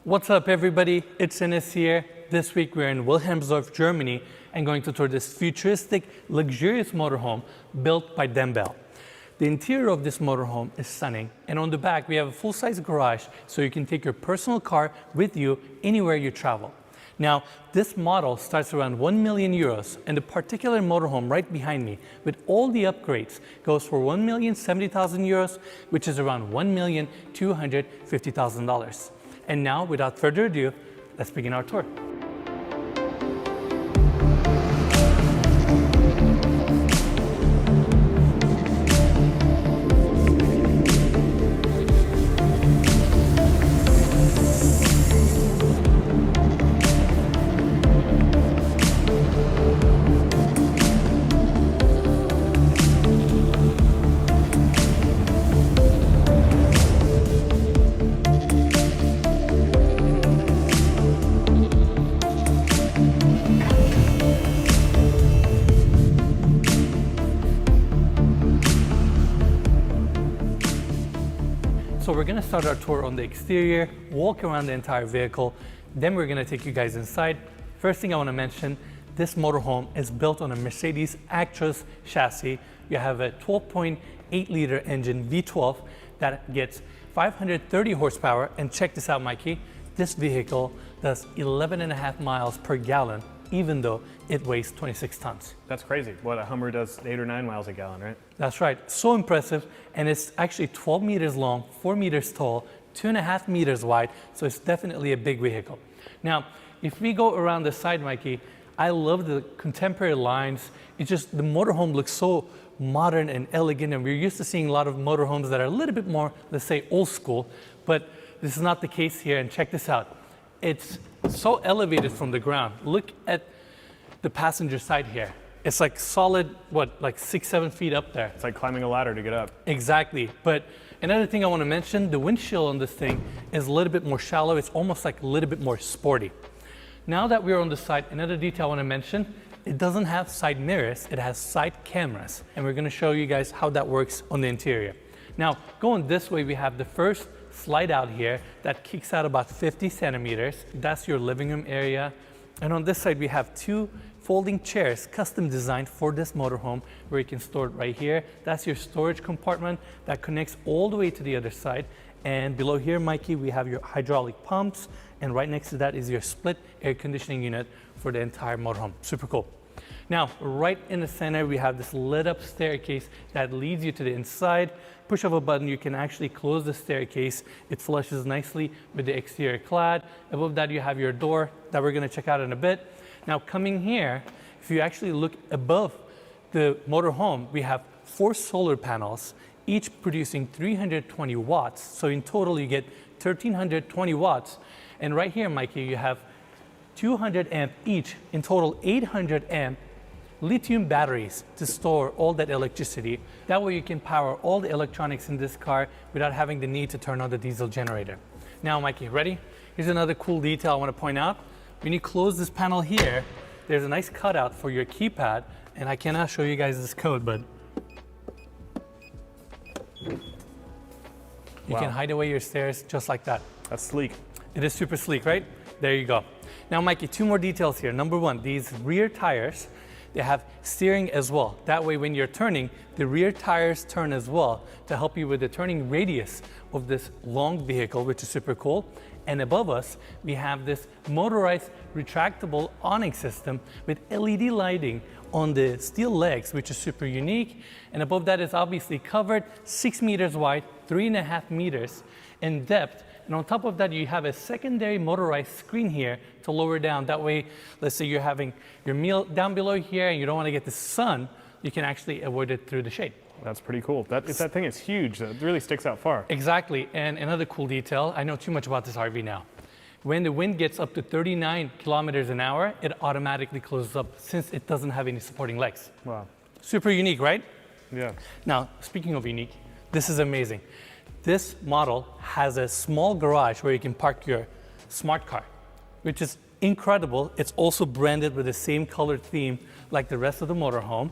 What's up, everybody? It's Enes here. This week we're in Wilhelmsdorf, Germany, and going to tour this futuristic, luxurious motorhome built by Dembell. The interior of this motorhome is stunning, and on the back we have a full-size garage so you can take your personal car with you anywhere you travel. Now, this model starts around 1 million euros, and the particular motorhome right behind me, with all the upgrades, goes for 1,070,000 euros, which is around $1,250,000. And now, without further ado, let's begin our tour. So we're gonna start our tour on the exterior, walk around the entire vehicle, then we're gonna take you guys inside. First thing I wanna mention, this motorhome is built on a Mercedes Actros chassis. You have a 12.8 liter engine V12 that gets 530 horsepower, and check this out, Mikey. This vehicle does 11.5 miles per gallon, even though it weighs 26 tons. That's crazy. What, a Hummer does 8 or 9 miles a gallon, right? That's right. So impressive. And it's actually 12 meters long, 4 meters tall, 2.5 meters wide. So it's definitely a big vehicle. Now, if we go around the side, Mikey, I love the contemporary lines. It's just the motorhome looks so modern and elegant. And we're used to seeing a lot of motorhomes that are a little bit more, let's say, old school. But this is not the case here. And check this out. It's so elevated from the ground. Look at the passenger side here. It's like solid, what, like 6-7 feet up there. It's like climbing a ladder to get up. Exactly. But another thing I want to mention, the windshield on this thing is a little bit more shallow. It's almost like a little bit more sporty. Now that we're on the side, another detail I want to mention, it doesn't have side mirrors, it has side cameras. And we're going to show you guys how that works on the interior. Now, going this way, we have the first slide out here that kicks out about 50 centimeters. That's your living room area. And on this side, we have two folding chairs, custom designed for this motorhome, where you can store it right here. That's your storage compartment that connects all the way to the other side. And below here, Mikey, we have your hydraulic pumps. And right next to that is your split air conditioning unit for the entire motorhome. Super cool. Now, right in the center, we have this lit up staircase that leads you to the inside. Push of a button, you can actually close the staircase. It flushes nicely with the exterior clad. Above that, you have your door that we're gonna check out in a bit. Now, coming here, if you actually look above the motorhome, we have 4 solar panels, each producing 320 watts. So in total, you get 1,320 watts. And right here, Mikey, you have 200 amp each, in total 800 amp lithium batteries to store all that electricity. That way you can power all the electronics in this car without having the need to turn on the diesel generator. Now, Mikey, ready? Here's another cool detail I want to point out. When you close this panel here, there's a nice cutout for your keypad, and I cannot show you guys this code, but you can hide away your stairs just like that. That's sleek. It is super sleek, right? There you go. Now, Mikey, 2 more details here. Number 1, these rear tires, they have steering as well. That way, when you're turning, the rear tires turn as well to help you with the turning radius of this long vehicle, which is super cool. And above us, we have this motorized retractable awning system with LED lighting on the steel legs, which is super unique. And above that is obviously covered, 6 meters wide, 3.5 meters in depth. And on top of that, you have a secondary motorized screen here to lower down. That way, let's say you're having your meal down below here and you don't want to get the sun, you can actually avoid it through the shade. That's pretty cool. That thing is huge. It really sticks out far. Exactly. And another cool detail, I know too much about this RV now. When the wind gets up to 39 kilometers an hour, it automatically closes up since it doesn't have any supporting legs. Wow. Super unique, right? Yeah. Now, speaking of unique, this is amazing. This model has a small garage where you can park your smart car, which is incredible. It's also branded with the same color theme like the rest of the motorhome.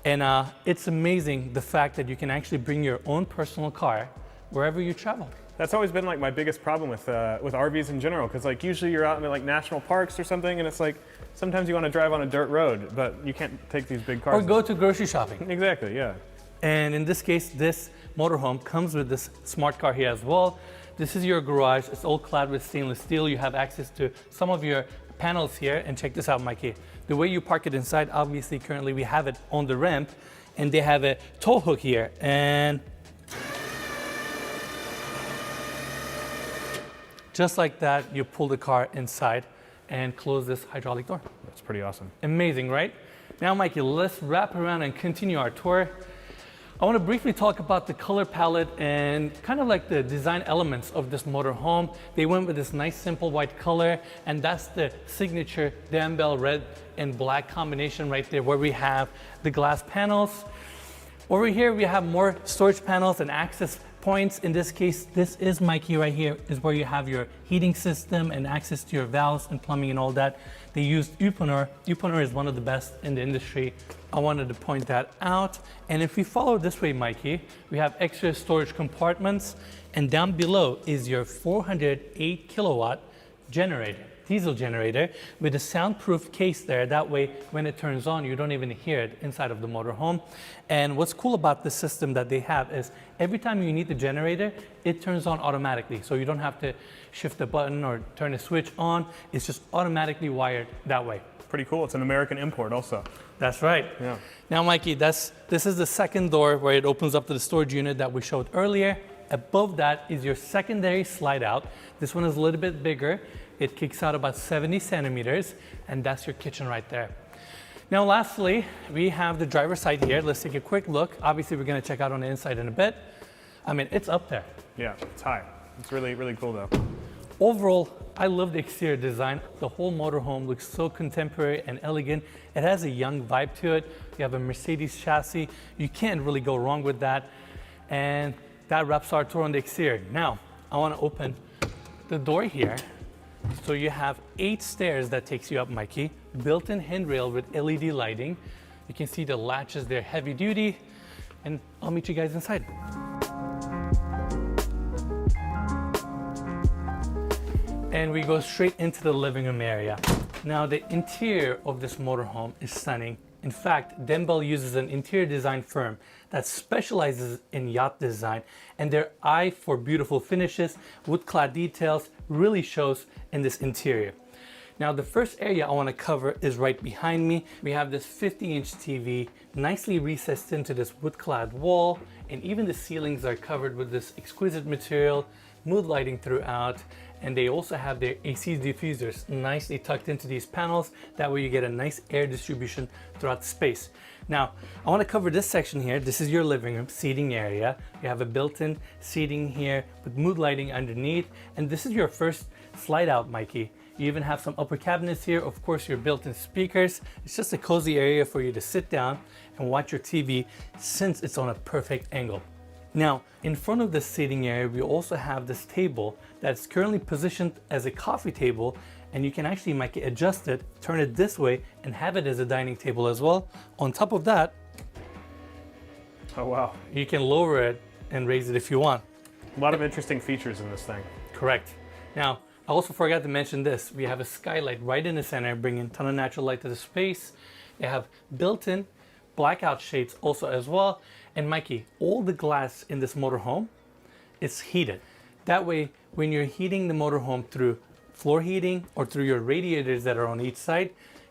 And it's amazing the fact that you can actually bring your own personal car wherever you travel. That's always been like my biggest problem with RVs in general, because like usually you're out in like national parks or something, and it's like sometimes you want to drive on a dirt road, but you can't take these big cars. Or go to grocery shopping. Exactly, yeah. And in this case, this motorhome comes with this smart car here as well. This is your garage. It's all clad with stainless steel. You have access to some of your panels here. And check this out, Mikey. The way you park it inside, obviously currently we have it on the ramp, and they have a tow hook here. And just like that, you pull the car inside and close this hydraulic door. That's pretty awesome. Amazing, right? Now, Mikey, let's wrap around and continue our tour. I want to briefly talk about the color palette and kind of like the design elements of this motorhome. They went with this nice simple white color, and that's the signature Dembell red and black combination right there, where we have the glass panels. Over here we have more storage panels and access points. In this case, this is, Mikey, right here is where you have your heating system and access to your valves and plumbing and all that. They used Uponor. Uponor is one of the best in the industry. I wanted to point that out. And if we follow this way, Mikey, we have extra storage compartments, and down below is your 408 kilowatt generator, diesel generator, with a soundproof case there. That way, when it turns on, you don't even hear it inside of the motorhome. And what's cool about this system that they have is every time you need the generator, it turns on automatically. So you don't have to shift the button or turn a switch on. It's just automatically wired that way. Pretty cool. It's an American import also. That's right. Yeah. Now, Mikey, this is the second door where it opens up to the storage unit that we showed earlier. Above that is your secondary slide out. This one is a little bit bigger. It kicks out about 70 centimeters, and that's your kitchen right there. Now, lastly, we have the driver's side here. Let's take a quick look. Obviously, we're going to check out on the inside in a bit. I mean, it's up there. Yeah, it's high. It's really, really cool though. Overall, I love the exterior design. The whole motorhome looks so contemporary and elegant. It has a young vibe to it. You have a Mercedes chassis. You can't really go wrong with that. And that wraps our tour on the exterior. Now, I want to open the door here. So you have 8 stairs that takes you up, Mikey. Built-in handrail with LED lighting. You can see the latches, they're heavy duty. And I'll meet you guys inside. And we go straight into the living room area. Now, the interior of this motorhome is stunning. In fact, Dembell uses an interior design firm that specializes in yacht design, and their eye for beautiful finishes, wood-clad details really shows in this interior. Now, the first area I want to cover is right behind me. We have this 50-inch TV, nicely recessed into this wood-clad wall, and even the ceilings are covered with this exquisite material, mood lighting throughout, and they also have their AC diffusers nicely tucked into these panels. That way you get a nice air distribution throughout the space. Now, I want to cover this section here. This is your living room seating area. You have a built-in seating here with mood lighting underneath, and this is your first slide out, Mikey. You even have some upper cabinets here, of course your built-in speakers. It's just a cozy area for you to sit down and watch your TV since it's on a perfect angle. Now, in front of the seating area, we also have this table that's currently positioned as a coffee table, and you can actually make it adjust it, turn it this way, and have it as a dining table as well. On top of that, oh wow, you can lower it and raise it if you want. A lot of interesting features in this thing. Correct. Now, I also forgot to mention this. We have a skylight right in the center, bringing a ton of natural light to the space. They have built-in blackout shades also as well. And Mikey, all the glass in this motorhome is heated. That way, when you're heating the motorhome through floor heating or through your radiators that are on each side,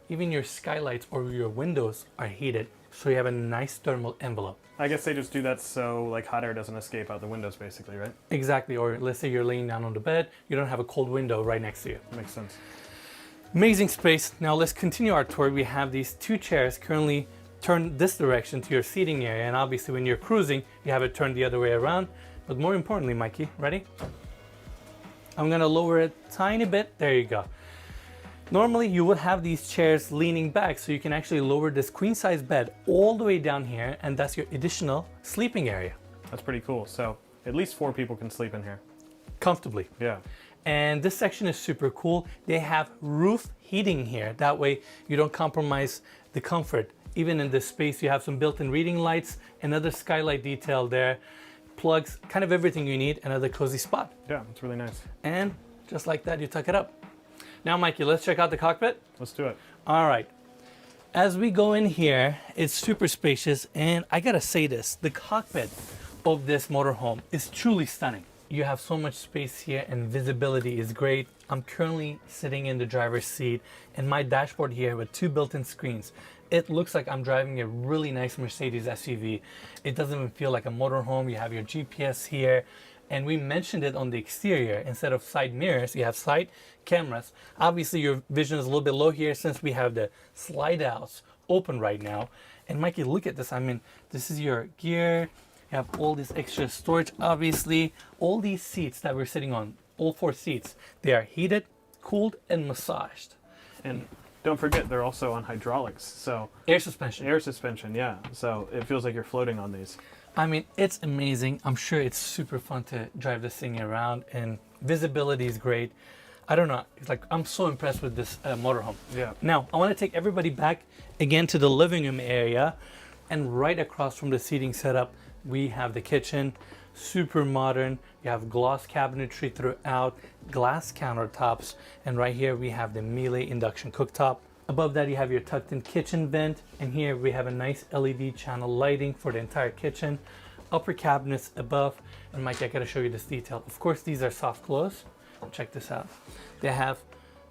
even your skylights or your windows are heated. So you have a nice thermal envelope. I guess they just do that so like hot air doesn't escape out the windows basically, right? Exactly, or let's say you're laying down on the bed, you don't have a cold window right next to you. Makes sense. Amazing space. Now let's continue our tour. We have these 2 chairs currently turned this direction to your seating area, and obviously when you're cruising, you have it turned the other way around. But more importantly, Mikey, ready? I'm gonna lower it a tiny bit. There you go. Normally, you would have these chairs leaning back, so you can actually lower this queen-size bed all the way down here, and that's your additional sleeping area. That's pretty cool. So at least 4 people can sleep in here. Comfortably. Yeah. And this section is super cool. They have roof heating here. That way, you don't compromise the comfort. Even in this space, you have some built-in reading lights, another skylight detail there. plugs, kind of everything you need. Another cozy spot. Yeah, it's really nice. And just like that, you tuck it up. Now, Mikey, let's check out the cockpit. Let's do it. All right. As we go in here, it's super spacious, and I gotta say this, the cockpit of this motorhome is truly stunning. You have so much space here and visibility is great. I'm currently sitting in the driver's seat and my dashboard here with 2 built-in screens. It looks like I'm driving a really nice Mercedes SUV. It doesn't even feel like a motorhome. You have your GPS here, and we mentioned it on the exterior. Instead of side mirrors, you have side cameras. Obviously your vision is a little bit low here since we have the slide outs open right now. And Mikey, look at this. I mean, this is your gear. You have all this extra storage. Obviously, all these seats that we're sitting on, all 4 seats, they are heated, cooled, and massaged. And don't forget, they're also on hydraulics. So Air suspension. air suspension, yeah. So it feels like you're floating on these. I mean, it's amazing. I'm sure it's super fun to drive this thing around, and visibility is great. I don't know. It's like, I'm so impressed with this motorhome. Yeah. Now, I want to take everybody back again to the living room area, and right across from the seating setup, we have the kitchen, super modern. You have gloss cabinetry throughout, glass countertops, and right here we have the Miele induction cooktop. Above that you have your tucked in kitchen vent, and here we have a nice LED channel lighting for the entire kitchen. Upper cabinets above, and Mike, I gotta show you this detail. Of course, these are soft close. Check this out. They have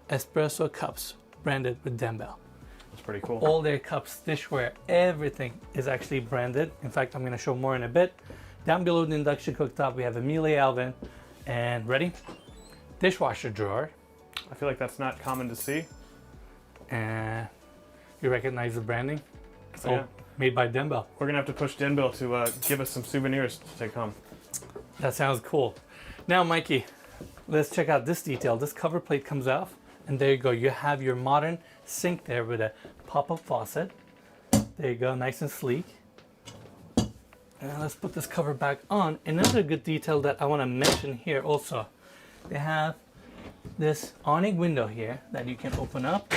espresso cups branded with Dembell. That's pretty cool. All their cups, dishware, everything is actually branded. In fact, I'm gonna show more in a bit. Down below the induction cooktop, we have a Miele oven, and ready? Dishwasher drawer. I feel like that's not common to see. And you recognize the branding? It's all Yeah. made by Dembell. We're gonna have to push Dembell to give us some souvenirs to take home. That sounds cool. Now, Mikey, let's check out this detail. This cover plate comes off, and there you go. You have your modern sink there with a pop-up faucet. There you go, nice and sleek. And let's put this cover back on. Another good detail that I want to mention here also, they have this awning window here that you can open up,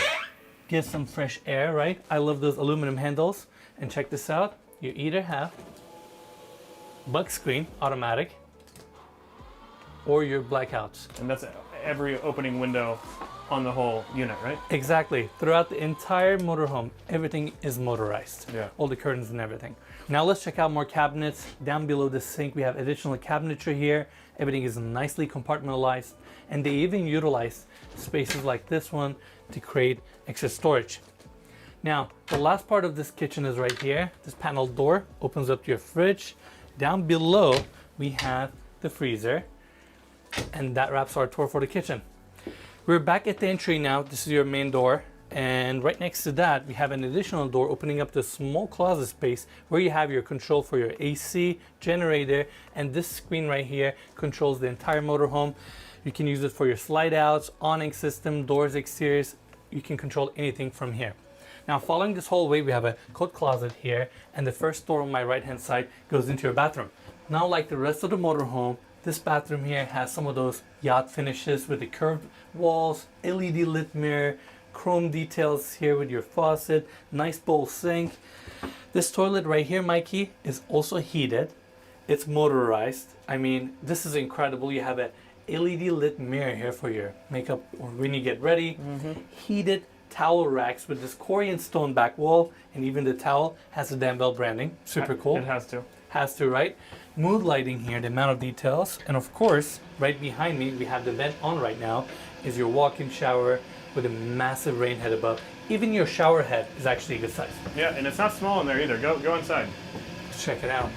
get some fresh air, right? I love those aluminum handles. And check this out, you either have bug screen, automatic, or your blackouts. And that's every opening window on the whole unit, right? Exactly. Throughout the entire motorhome, everything is motorized. Yeah. All the curtains and everything. Now let's check out more cabinets. Down below the sink, we have additional cabinetry here. Everything is nicely compartmentalized, and they even utilize spaces like this one to create extra storage. Now, the last part of this kitchen is right here. This panel door opens up to your fridge. Down below, we have the freezer, and that wraps our tour for the kitchen. We're back at the entry now. This is your main door, and right next to that we have an additional door opening up to a small closet space where you have your control for your AC, generator, and this screen right here controls the entire motorhome. You can use it for your slide outs, awning system, doors, exteriors. You can control anything from here. Now, following this hallway, we have a coat closet here, and the first door on my right hand side goes into your bathroom. Now, like the rest of the motorhome, this bathroom here has some of those yacht finishes with the curved walls, LED lit mirror, chrome details here with your faucet, nice bowl sink. This toilet right here, Mikey, is also heated. It's motorized. I mean, this is incredible. You have a LED lit mirror here for your makeup or when you get ready. Heated towel racks with this Corian stone back wall, and even the towel has the Dembell branding. Super cool. It has to. Has to, right? Mood lighting here, the amount of details. And of course, right behind me, we have the vent on right now, is your walk-in shower with a massive rain head above. Even your shower head is actually a good size. Yeah, and it's not small in there either. Go inside. Let's check it out.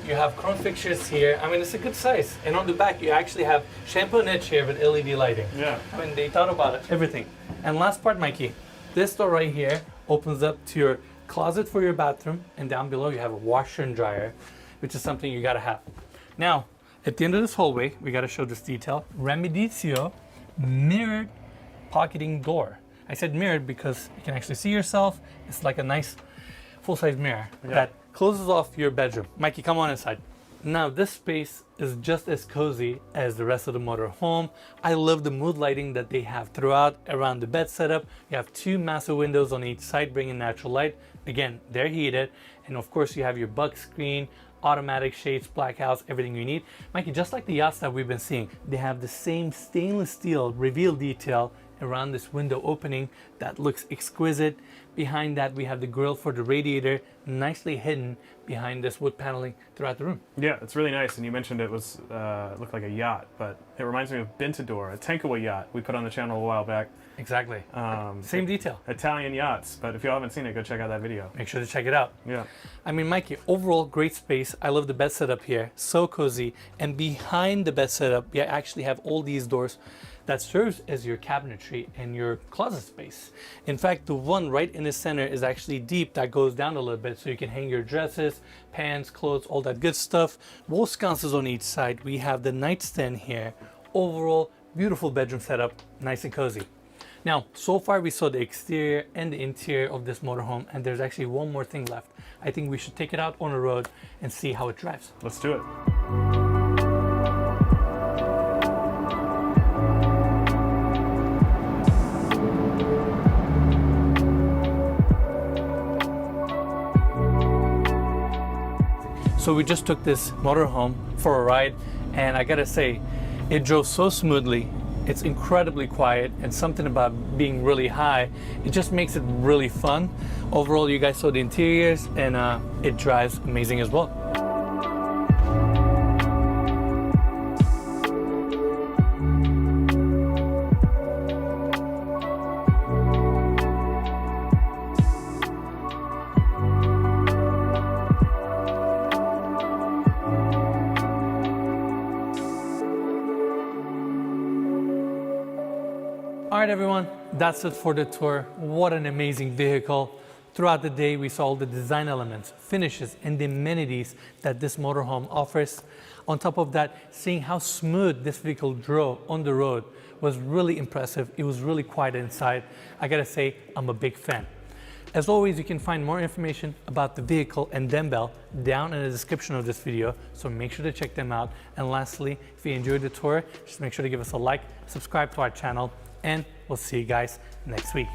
You have chrome fixtures here. I mean, it's a good size. And on the back, you actually have shampoo niche here with LED lighting. Yeah. I mean, they thought about it, everything. And last part, Mikey, this door right here opens up to your closet for your bathroom, and down below you have a washer and dryer, which is something you gotta have. Now, at the end of this hallway, we gotta show this detail. Remedizio mirrored pocketing door. I said mirrored because you can actually see yourself. It's like a nice full-size mirror that closes off your bedroom. Mikey, come on inside. Now, this space is just as cozy as the rest of the motorhome. I love the mood lighting that they have throughout around the bed setup. You have 2 massive windows on each side bringing natural light. Again, they're heated. And of course, you have your bug screen, automatic shades, black house, everything you need. Mikey, just like the yachts that we've been seeing, they have the same stainless steel reveal detail around this window opening that looks exquisite. Behind that, we have the grill for the radiator, nicely hidden behind this wood paneling throughout the room. Yeah, it's really nice. And you mentioned it was looked like a yacht, but it reminds me of Bintador, a Tankaway yacht we put on the channel a while back. Exactly. Same detail. Italian yachts, but if you haven't seen it, go check out that video. Make sure to check it out. Yeah. I mean, Mikey, overall great space. I love the bed setup here, so cozy. And behind the bed setup, you actually have all these doors that serves as your cabinetry and your closet space. In fact, the one right in the center is actually deep that goes down a little bit so you can hang your dresses, pants, clothes, all that good stuff. Wall sconces on each side. We have the nightstand here. Overall, beautiful bedroom setup, nice and cozy. Now, so far we saw the exterior and the interior of this motorhome, and there's actually one more thing left. I think we should take it out on the road and see how it drives. Let's do it. So we just took this motorhome for a ride, and I gotta say, it drove so smoothly. It's incredibly quiet, and something about being really high, it just makes it really fun. Overall, you guys saw the interiors, and it drives amazing as well. All right, everyone, that's it for the tour. What an amazing vehicle. Throughout the day, we saw all the design elements, finishes, and the amenities that this motorhome offers. On top of that, seeing how smooth this vehicle drove on the road was really impressive. It was really quiet inside. I gotta say, I'm a big fan. As always, you can find more information about the vehicle and Dembell down in the description of this video, so make sure to check them out. And lastly, if you enjoyed the tour, just make sure to give us a like, subscribe to our channel, and we'll see you guys next week.